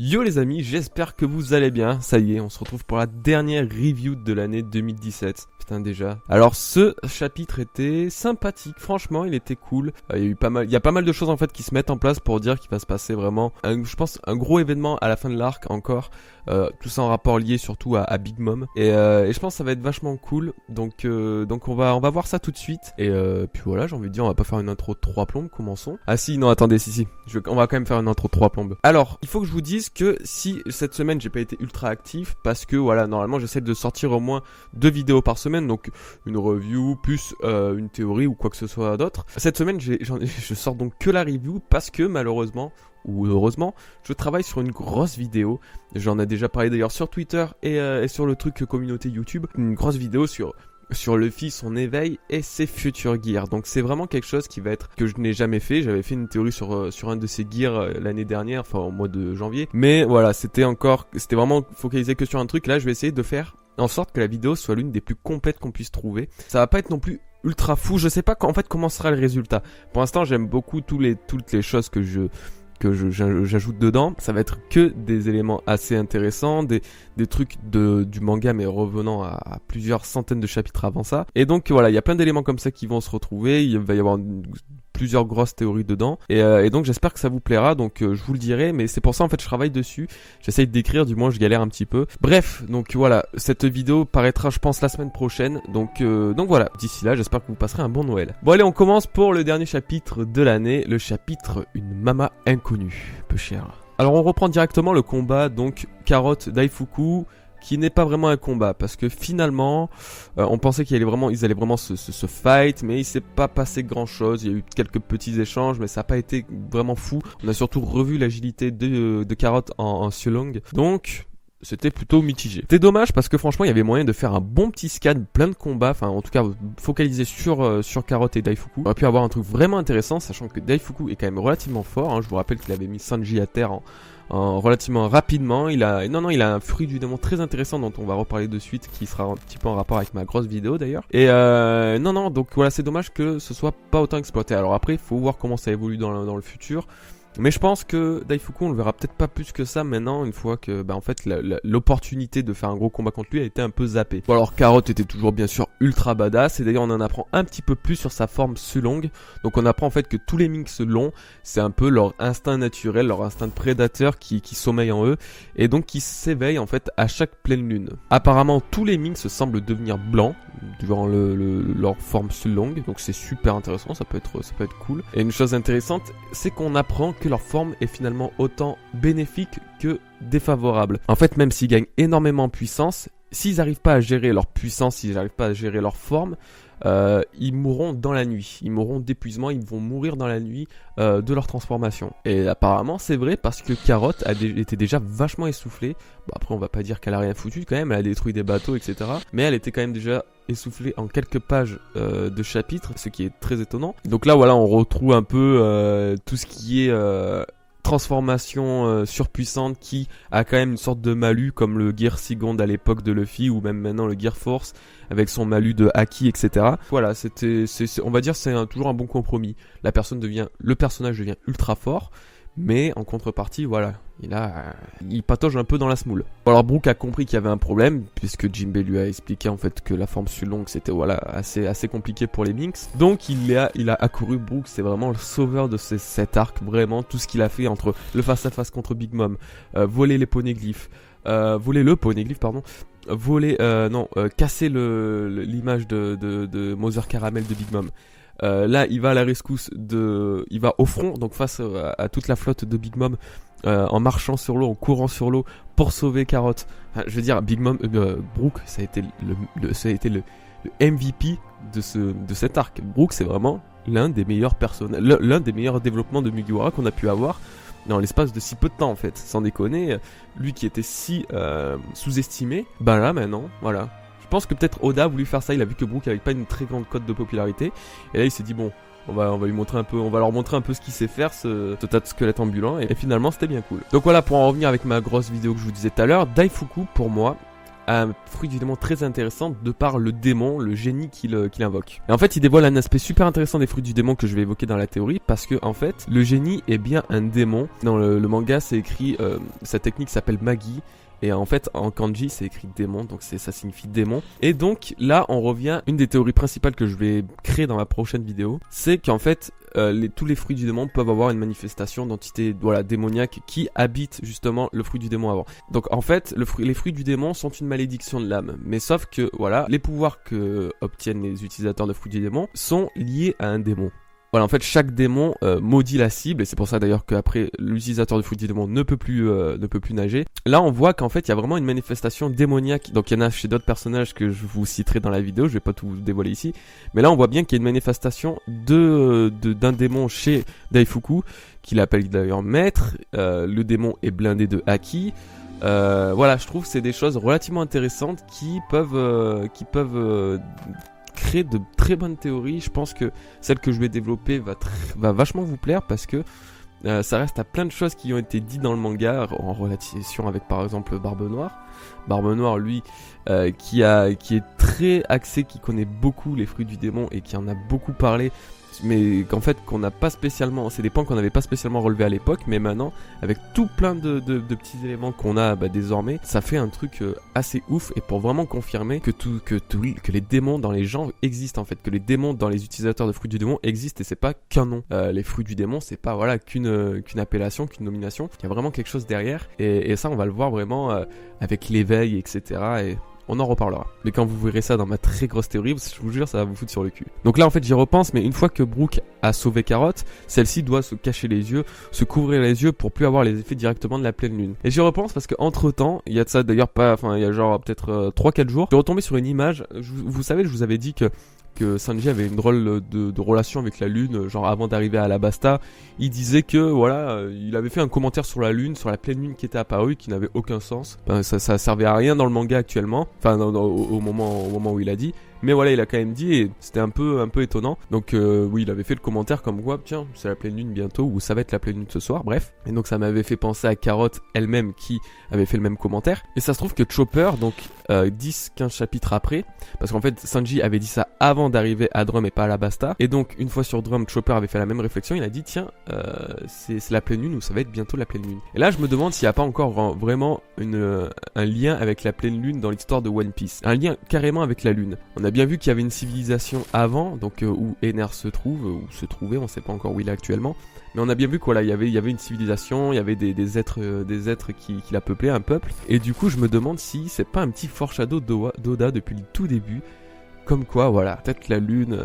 Yo les amis, j'espère que vous allez bien. Ça y est, on se retrouve pour la dernière review de l'année 2017. Putain déjà. Alors ce chapitre était sympathique, franchement, il était cool. Il y a pas mal de choses en fait qui se mettent en place pour dire qu'il va se passer vraiment je pense un gros événement à la fin de l'arc encore. Tout ça en rapport lié surtout à Big Mom. Et je pense que ça va être vachement cool. Donc on va voir ça tout de suite. Et puis voilà, j'ai envie de dire, on va pas faire une intro de 3 plombes, commençons. Ah si, non attendez, si. On va quand même faire une intro de 3 plombes. Alors, il faut que je vous dise que si cette semaine j'ai pas été ultra actif, parce que voilà, normalement j'essaie de sortir au moins 2 vidéos par semaine, donc une review plus une théorie ou quoi que ce soit d'autre. Cette semaine je sors donc que la review parce que malheureusement ou heureusement, je travaille sur une grosse vidéo. J'en ai déjà parlé d'ailleurs sur Twitter et sur le truc communauté YouTube. Une grosse vidéo sur Luffy, son éveil et ses futurs gears. Donc c'est vraiment quelque chose qui va être que je n'ai jamais fait. J'avais fait une théorie sur un de ces gears l'année dernière, enfin au mois de janvier. Mais voilà, c'était vraiment focalisé que sur un truc. Là, je vais essayer de faire en sorte que la vidéo soit l'une des plus complètes qu'on puisse trouver. Ça va pas être non plus ultra fou. Je sais pas comment sera le résultat. Pour l'instant, j'aime beaucoup toutes les choses que j'ajoute dedans. Ça va être que des éléments assez intéressants, des trucs du manga mais revenant à plusieurs centaines de chapitres avant ça. Et donc voilà, il y a plein d'éléments comme ça qui vont se retrouver, il va y avoir plusieurs grosses théories dedans et donc j'espère que ça vous plaira, donc je vous le dirai, mais c'est pour ça en fait je travaille dessus, j'essaye d'écrire, du moins je galère un petit peu. Bref, donc voilà, cette vidéo paraîtra je pense la semaine prochaine, donc voilà, d'ici là j'espère que vous passerez un bon Noël. Bon allez, on commence pour le dernier chapitre de l'année, le chapitre Une Mama Inconnue, peu cher. Alors on reprend directement le combat, donc Carotte Daifuku, qui n'est pas vraiment un combat, parce que finalement on pensait ils allaient vraiment se fight, mais il s'est pas passé grand chose. Il y a eu quelques petits échanges, mais ça n'a pas été vraiment fou. On a surtout revu l'agilité de Carotte en Sulong, donc c'était plutôt mitigé. C'était dommage parce que franchement il y avait moyen de faire un bon petit scan, plein de combats, enfin en tout cas focaliser sur Carotte et Daifuku. On aurait pu avoir un truc vraiment intéressant, sachant que Daifuku est quand même relativement fort, hein. Je vous rappelle qu'il avait mis Sanji à terre en relativement rapidement. Il a un fruit du démon très intéressant dont on va reparler de suite, qui sera un petit peu en rapport avec ma grosse vidéo d'ailleurs. Et donc voilà, c'est dommage que ce soit pas autant exploité. Alors après il faut voir comment ça évolue dans le futur. Mais je pense que Daifuku on le verra peut-être pas plus que ça maintenant, une fois que en fait l'opportunité de faire un gros combat contre lui a été un peu zappée. Bon alors Carotte était toujours bien sûr ultra badass, et d'ailleurs on en apprend un petit peu plus sur sa forme Sulong. Donc on apprend en fait que tous les minx longs, c'est un peu leur instinct naturel, leur instinct de prédateur qui sommeille en eux, et donc qui s'éveille en fait à chaque pleine lune. Apparemment tous les minx semblent devenir blancs durant leur forme Sulong, donc c'est super intéressant, ça peut être cool. Et une chose intéressante, c'est qu'on apprend que leur forme est finalement autant bénéfique que défavorable. En fait, même s'ils gagnent énormément en puissance, s'ils n'arrivent pas à gérer leur puissance, s'ils n'arrivent pas à gérer leur forme, ils mourront dans la nuit. Ils mourront d'épuisement, ils vont mourir dans la nuit de leur transformation. Et apparemment c'est vrai, parce que Carotte était déjà vachement essoufflée. Bon, après on va pas dire qu'elle a rien foutu quand même, elle a détruit des bateaux etc. Mais elle était quand même déjà essoufflée en quelques pages de chapitres, ce qui est très étonnant. Donc là voilà, on retrouve un peu tout ce qui est transformation surpuissante, qui a quand même une sorte de malus comme le Gear Seconde à l'époque de Luffy, ou même maintenant le Gear Force avec son malus de Haki etc. Voilà, on va dire c'est toujours un bon compromis. Le personnage devient ultra fort, mais en contrepartie voilà, il patauge un peu dans la smoule. Alors Brook a compris qu'il y avait un problème, puisque Jinbei lui a expliqué en fait que la forme Sulong c'était assez compliqué pour les minx. Donc il a accouru. Brook, c'est vraiment le sauveur de cet arc, vraiment tout ce qu'il a fait entre le face à face contre Big Mom, voler les poneglyphes, casser l'image de Mother Caramel de Big Mom. Là il va à la rescousse il va au front, donc face à toute la flotte de Big Mom, en marchant sur l'eau, en courant sur l'eau pour sauver Carotte. Enfin, je veux dire, Brook, ça a été le MVP de cet arc. Brook, c'est vraiment l'un des meilleurs l'un des meilleurs développements de Mugiwara qu'on a pu avoir dans l'espace de si peu de temps en fait. Sans déconner, lui qui était si sous-estimé, là maintenant, voilà. Je pense que peut-être Oda a voulu faire ça, il a vu que Brook avait pas une très grande cote de popularité, et là il s'est dit bon, on va leur montrer un peu ce qu'il sait faire, ce tas de squelettes ambulants, et finalement c'était bien cool. Donc voilà, pour en revenir avec ma grosse vidéo que je vous disais tout à l'heure, Daifuku pour moi un fruit du démon très intéressant de par le démon, le génie qu'il invoque. Et en fait, il dévoile un aspect super intéressant des fruits du démon que je vais évoquer dans la théorie, parce que en fait, le génie est bien un démon. Dans le manga, c'est écrit, sa technique s'appelle Magi. Et en fait, en kanji, c'est écrit démon, donc ça signifie démon. Et donc, là, on revient, une des théories principales que je vais créer dans ma prochaine vidéo, c'est qu'en fait, tous les fruits du démon peuvent avoir une manifestation d'entité, voilà, démoniaque qui habite justement le fruit du démon avant. Donc, en fait, les fruits du démon sont une malédiction de l'âme. Mais sauf que, voilà, les pouvoirs que obtiennent les utilisateurs de fruits du démon sont liés à un démon. Voilà, en fait, chaque démon maudit la cible, et c'est pour ça d'ailleurs qu'après, l'utilisateur de fruit du démon ne peut plus nager. Là, on voit qu'en fait, il y a vraiment une manifestation démoniaque. Donc, il y en a chez d'autres personnages que je vous citerai dans la vidéo, je vais pas tout vous dévoiler ici. Mais là, on voit bien qu'il y a une manifestation d'un démon chez Daifuku, qu'il appelle d'ailleurs maître. Le démon est blindé de haki. Voilà, je trouve que c'est des choses relativement intéressantes qui peuvent créer de très bonnes théories. Je pense que celle que je vais développer va vachement vous plaire parce que ça reste à plein de choses qui ont été dites dans le manga en relation avec par exemple Barbe Noire. Barbe Noire, lui, qui est très axé, qui connaît beaucoup les fruits du démon et qui en a beaucoup parlé, mais qu'en fait qu'on n'a pas spécialement, c'est des points qu'on n'avait pas spécialement relevés à l'époque, mais maintenant avec tout plein de petits éléments qu'on a désormais, ça fait un truc assez ouf, et pour vraiment confirmer que les démons dans les gens existent en fait, que les démons dans les utilisateurs de fruits du démon existent, et c'est pas qu'un nom. Les fruits du démon, c'est pas voilà qu'une appellation, qu'une nomination, il y a vraiment quelque chose derrière, et ça on va le voir vraiment avec l'éveil, etc. et on en reparlera. Mais quand vous verrez ça dans ma très grosse théorie, je vous jure, ça va vous foutre sur le cul. Donc là, en fait, j'y repense, mais une fois que Brooke a sauvé Carotte, celle-ci doit se cacher les yeux, se couvrir les yeux pour plus avoir les effets directement de la pleine lune. Et j'y repense parce que entre temps, il y a de ça d'ailleurs il y a genre peut-être 3-4 jours, je suis retombé sur une image. Vous savez, je vous avais dit que Sanji avait une drôle de relation avec la lune, genre avant d'arriver à Alabasta, il disait que voilà, il avait fait un commentaire sur la lune, sur la pleine lune qui était apparue, qui n'avait aucun sens. Ça servait à rien dans le manga actuellement, enfin au moment où il a dit. Mais voilà, il a quand même dit, et c'était un peu étonnant. Donc oui, il avait fait le commentaire comme quoi, tiens, c'est la pleine lune bientôt, ou ça va être la pleine lune ce soir, bref. Et donc ça m'avait fait penser à Carotte elle-même qui avait fait le même commentaire. Et ça se trouve que Chopper, donc 10-15 chapitres après, parce qu'en fait Sanji avait dit ça avant d'arriver à Drum et pas à Alabasta. Et donc une fois sur Drum, Chopper avait fait la même réflexion, il a dit, tiens, c'est la pleine lune, ou ça va être bientôt la pleine lune. Et là je me demande s'il n'y a pas encore vraiment un lien avec la pleine lune dans l'histoire de One Piece. Un lien carrément avec la lune. On a bien vu qu'il y avait une civilisation avant, donc où Ener se trouve, ou se trouvait, on sait pas encore où il est actuellement, mais on a bien vu qu'il y avait une civilisation, il y avait des êtres qui la peuplaient, un peuple, et du coup je me demande si c'est pas un petit foreshadow d'Oda depuis le tout début, comme quoi voilà, peut-être la lune,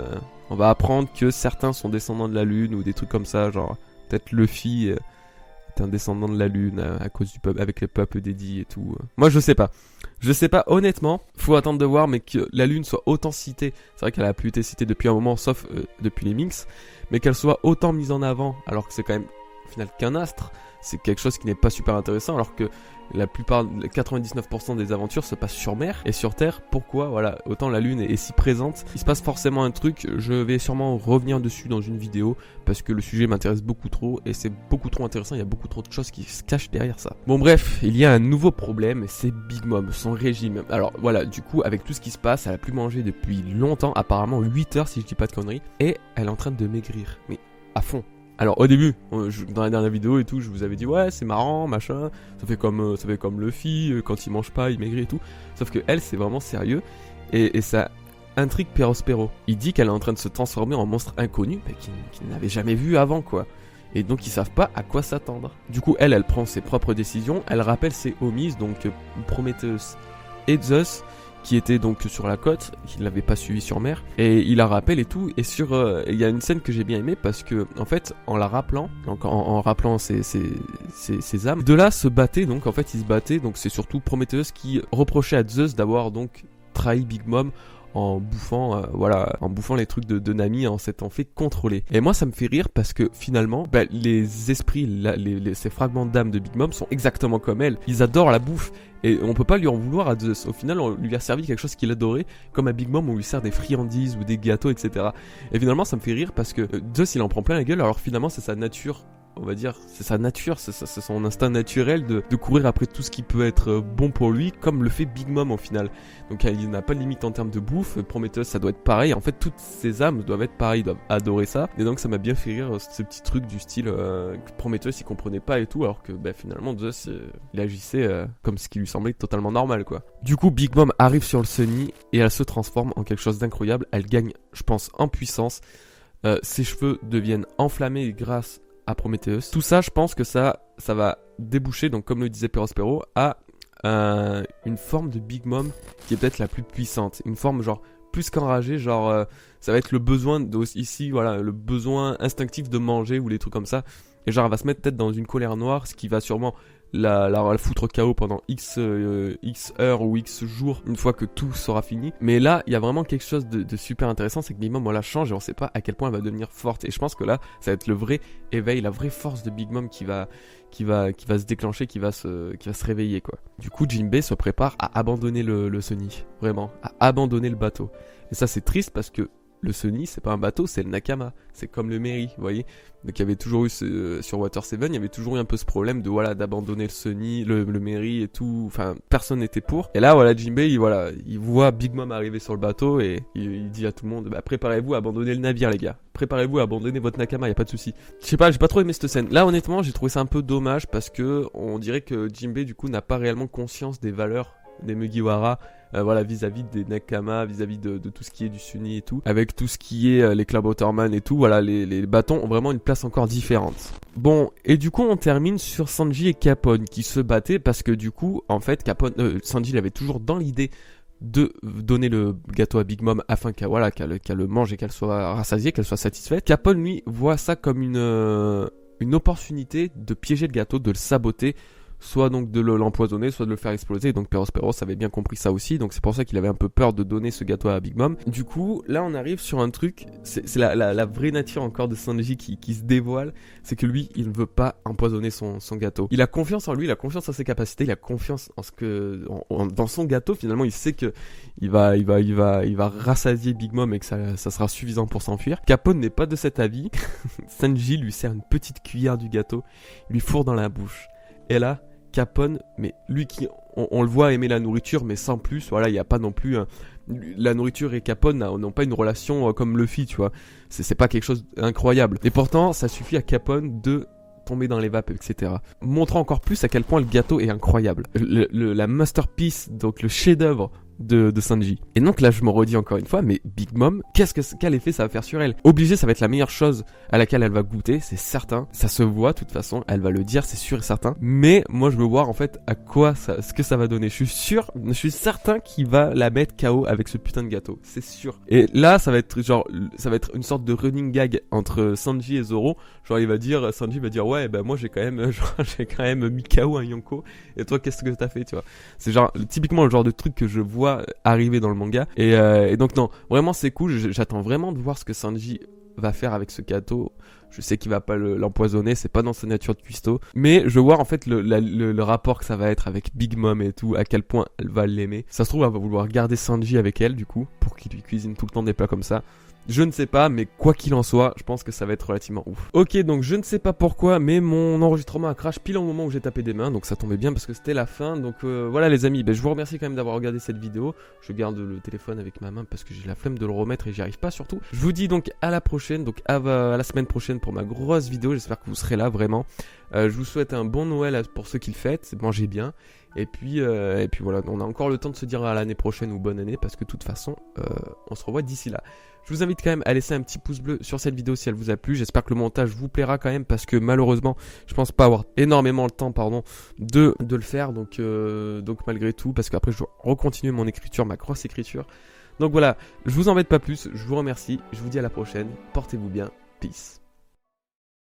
on va apprendre que certains sont descendants de la lune, ou des trucs comme ça, genre peut-être Luffy est un descendant de la lune à cause du peuple, avec les peuples dédits et tout. Moi je sais pas honnêtement, faut attendre de voir, mais que la lune soit autant citée, c'est vrai qu'elle a plus été citée depuis un moment, sauf depuis les Minx, mais qu'elle soit autant mise en avant, alors que c'est quand même au final qu'un astre, c'est quelque chose qui n'est pas super intéressant, alors que la plupart, 99% des aventures se passent sur mer et sur terre. Pourquoi voilà, autant la lune est si présente, il se passe forcément un truc. Je vais sûrement revenir dessus dans une vidéo parce que le sujet m'intéresse beaucoup trop et c'est beaucoup trop intéressant, il y a beaucoup trop de choses qui se cachent derrière ça. Bon bref, il y a un nouveau problème, c'est Big Mom, son régime. Alors voilà, du coup avec tout ce qui se passe, elle a plus mangé depuis longtemps, apparemment 8 heures si je dis pas de conneries, et elle est en train de maigrir, mais à fond. Alors au début, dans la dernière vidéo et tout, je vous avais dit ouais c'est marrant, machin, ça fait comme Luffy, quand il mange pas, il maigrit et tout. Sauf que elle c'est vraiment sérieux, et ça intrigue Perospero. Il dit qu'elle est en train de se transformer en monstre inconnu, mais qu'il n'avait jamais vu avant quoi. Et donc ils savent pas à quoi s'attendre. Du coup elle prend ses propres décisions, elle rappelle ses homies, donc Prometheus et Zeus, qui était donc sur la côte, qui l'avait pas suivi sur mer, et il la rappelle et tout, et il y a une scène que j'ai bien aimée parce que en fait en la rappelant, donc en rappelant ses âmes, de là se battaient, donc en fait ils se battaient, donc c'est surtout Prometheus qui reprochait à Zeus d'avoir donc trahi Big Mom en bouffant en bouffant les trucs de Nami, en s'étant fait contrôler. Et moi ça me fait rire parce que finalement les esprits, ces fragments d'âme de Big Mom sont exactement comme elle, ils adorent la bouffe. Et on peut pas lui en vouloir à Zeus. Au final, on lui a servi quelque chose qu'il adorait, comme à Big Mom, on lui sert des friandises ou des gâteaux, etc. Et finalement, ça me fait rire parce que Zeus, il en prend plein la gueule, alors finalement, c'est sa nature on va dire, c'est sa nature, c'est son instinct naturel de courir après tout ce qui peut être bon pour lui, comme le fait Big Mom au final. Donc il n'a pas de limite en termes de bouffe, Prometheus ça doit être pareil, en fait toutes ces âmes doivent être pareilles, doivent adorer ça, et donc ça m'a bien fait rire ce petit truc du style que Prometheus il comprenait pas et tout, alors que finalement Zeus il agissait comme ce qui lui semblait totalement normal quoi. Du coup Big Mom arrive sur le Sunny et elle se transforme en quelque chose d'incroyable, elle gagne je pense en puissance, ses cheveux deviennent enflammés grâce à Prometheus. Tout ça je pense que ça va déboucher, donc comme le disait Perospero, à une forme de Big Mom qui est peut-être la plus puissante, une forme genre plus qu'enragée, genre ça va être le besoin ici, voilà, le besoin instinctif de manger ou les trucs comme ça, et genre elle va se mettre peut-être dans une colère noire, ce qui va sûrement la foutre KO pendant X heures ou X jours une fois que tout sera fini. Mais là il y a vraiment quelque chose de super intéressant, c'est que Big Mom on la change et on sait pas à quel point elle va devenir forte, et je pense que là ça va être le vrai éveil, la vraie force de Big Mom qui va se déclencher, qui va se réveiller quoi. Du coup Jinbei se prépare à abandonner le Sunny, vraiment, à abandonner le bateau. Et ça c'est triste parce que le Sunny c'est pas un bateau, c'est le Nakama, c'est comme le Mary, vous voyez. Donc il y avait toujours eu sur Water 7, il y avait toujours eu un peu ce problème de voilà d'abandonner le Sunny, le Mary et tout, enfin personne n'était pour. Et là voilà Jinbei il voit Big Mom arriver sur le bateau et il dit à tout le monde préparez-vous à abandonner le navire les gars. Préparez-vous à abandonner votre Nakama, y a pas de souci. Je sais pas, j'ai pas trop aimé cette scène. Là honnêtement, j'ai trouvé ça un peu dommage parce que on dirait que Jinbei du coup n'a pas réellement conscience des valeurs des Mugiwara, voilà, vis-à-vis des Nakama, vis-à-vis de tout ce qui est du Sunny et tout, avec tout ce qui est les Cloudwaterman et tout, voilà, les bâtons ont vraiment une place encore différente. Bon, et du coup on termine sur Sanji et Capone qui se battaient parce que du coup, en fait, Sanji il avait toujours dans l'idée de donner le gâteau à Big Mom afin qu'elle le mange et qu'elle soit rassasiée, qu'elle soit satisfaite. Capone lui voit ça comme une opportunité de piéger le gâteau, de le saboter, soit donc de l'empoisonner, soit de le faire exploser. Donc Perospero avait bien compris ça aussi, donc c'est pour ça qu'il avait un peu peur de donner ce gâteau à Big Mom. Du coup, là on arrive sur un truc, c'est la vraie nature encore de Sanji qui se dévoile, c'est que lui, il ne veut pas empoisonner son gâteau. Il a confiance en lui, il a confiance en ses capacités, il a confiance en ce que dans son gâteau. Finalement, il sait que il va rassasier Big Mom et que ça sera suffisant pour s'enfuir. Capone n'est pas de cet avis. Sanji lui sert une petite cuillère du gâteau, il lui fourre dans la bouche. Et là, Capone, mais lui qui, on le voit aimer la nourriture, mais sans plus, voilà, il n'y a pas non plus la nourriture et Capone n'ont pas une relation comme Luffy, tu vois, c'est pas quelque chose d'incroyable. Et pourtant, ça suffit à Capone de tomber dans les vapes, etc. Montrant encore plus à quel point le gâteau est incroyable. La masterpiece, donc le chef-d'œuvre de Sanji. Et donc là je me redis encore une fois, mais Big Mom, quel effet ça va faire sur elle? Obligé, ça va être la meilleure chose à laquelle elle va goûter, c'est certain, ça se voit de toute façon, elle va le dire, c'est sûr et certain, mais moi je veux voir en fait à quoi ce que ça va donner. Je suis certain qu'il va la mettre KO avec ce putain de gâteau, c'est sûr. Et là ça va être une sorte de running gag entre Sanji et Zoro, genre Sanji va dire ouais moi j'ai quand même mis KO un Yonko, et toi qu'est-ce que t'as fait, tu vois. C'est genre typiquement le genre de truc que je vois arriver dans le manga, et donc non, vraiment c'est cool, j'attends vraiment de voir ce que Sanji va faire avec ce gâteau. Je sais qu'il va pas l'empoisonner, c'est pas dans sa nature de cuistot, mais je veux voir en fait le rapport que ça va être avec Big Mom et tout, à quel point elle va l'aimer. Ça se trouve elle va vouloir garder Sanji avec elle du coup, pour qu'il lui cuisine tout le temps des plats comme ça. Je ne sais pas, mais quoi qu'il en soit, je pense que ça va être relativement ouf. Ok, donc je ne sais pas pourquoi, mais mon enregistrement a crash pile au moment où j'ai tapé des mains, donc ça tombait bien parce que c'était la fin. Donc voilà les amis, je vous remercie quand même d'avoir regardé cette vidéo. Je garde le téléphone avec ma main parce que j'ai la flemme de le remettre et j'y arrive pas surtout. Je vous dis donc à la prochaine, donc à la semaine prochaine pour ma grosse vidéo. J'espère que vous serez là vraiment. Je vous souhaite un bon Noël pour ceux qui le fêtent, mangez bien. Et puis voilà, on a encore le temps de se dire à l'année prochaine ou bonne année parce que de toute façon, on se revoit d'ici là. Je vous invite quand même à laisser un petit pouce bleu sur cette vidéo si elle vous a plu. J'espère que le montage vous plaira quand même parce que malheureusement, je pense pas avoir énormément le temps, de le faire. Donc malgré tout, parce qu'après je dois recontinuer mon écriture, ma grosse écriture. Donc voilà, je vous embête pas plus, je vous remercie, je vous dis à la prochaine, portez-vous bien, peace.